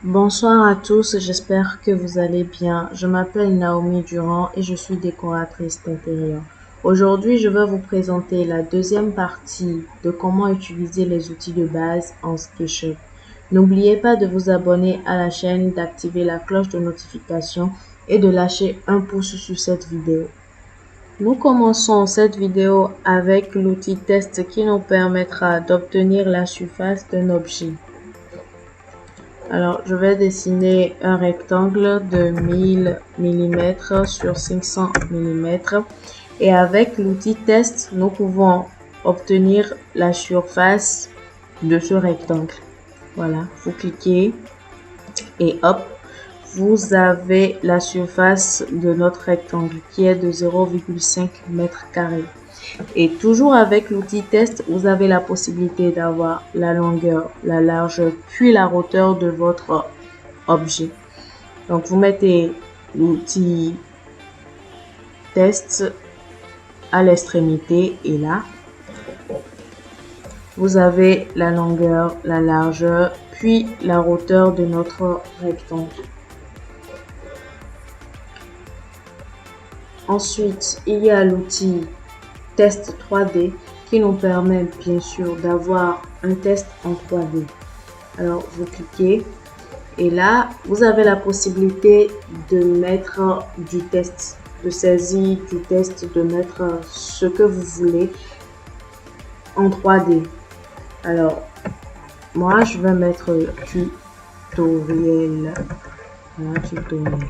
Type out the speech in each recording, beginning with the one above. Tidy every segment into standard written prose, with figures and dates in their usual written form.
Bonsoir à tous, j'espère que vous allez bien. Je m'appelle Naomi Durand et je suis décoratrice d'intérieur. Aujourd'hui, je vais vous présenter la deuxième partie de comment utiliser les outils de base en SketchUp. N'oubliez pas de vous abonner à la chaîne, d'activer la cloche de notification et de lâcher un pouce sur cette vidéo. Nous commençons cette vidéo avec l'outil test qui nous permettra d'obtenir la surface d'un objet. Alors, je vais dessiner un rectangle de 1000 mm sur 500 mm et avec l'outil test, nous pouvons obtenir la surface de ce rectangle. Voilà, vous cliquez et hop, vous avez la surface de notre rectangle qui est de 0,5 m². Et toujours avec l'outil test, vous avez la possibilité d'avoir la longueur, la largeur, puis la hauteur de votre objet. Donc, vous mettez l'outil test à l'extrémité et là, vous avez la longueur, la largeur, puis la hauteur de notre rectangle. Ensuite, il y a l'outil test 3D qui nous permet bien sûr d'avoir un test en 3D. Alors, vous cliquez et là, vous avez la possibilité de mettre du test, de saisir du test, de mettre ce que vous voulez en 3D. Alors, moi, je vais mettre tutoriel. Voilà, tutoriel.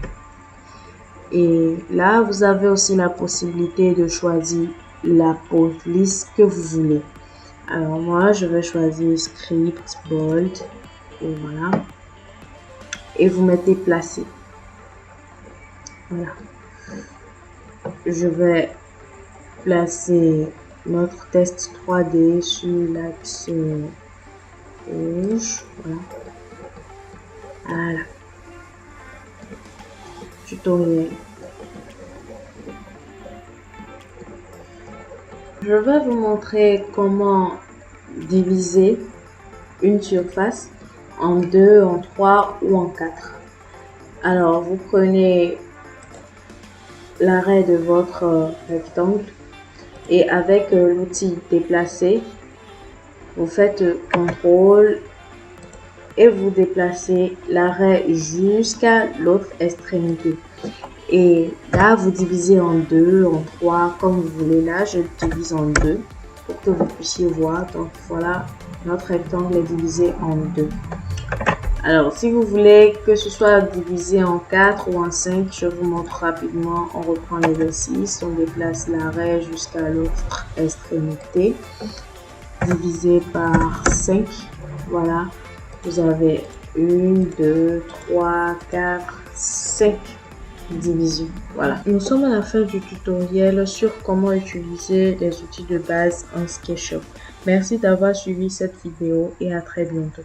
Et là, vous avez aussi la possibilité de choisir la police que vous voulez. Alors, moi, je vais choisir Script, Bold. Et voilà. Et vous mettez placer. Voilà. Je vais placer notre test 3D sur l'axe rouge. Voilà. Voilà. Tutoriel. Je vais vous montrer comment diviser une surface en 2, en 3 ou en 4. Alors, vous prenez l'arrêt de votre rectangle et avec l'outil déplacer, vous faites CTRL et vous déplacez l'arrêt jusqu'à l'autre extrémité. Et là, vous divisez en 2, en 3, comme vous voulez. Là, je divise en 2 pour que vous puissiez voir. Donc, voilà, notre rectangle est divisé en 2. Alors, si vous voulez que ce soit divisé en 4 ou en 5, je vous montre rapidement. On reprend l'exercice, on déplace l'arrêt jusqu'à l'autre extrémité. Divisé par 5, voilà. Vous avez 1, 2, 3, 4, 5 divisions. Voilà. Nous sommes à la fin du tutoriel sur comment utiliser les outils de base en SketchUp. Merci d'avoir suivi cette vidéo et à très bientôt.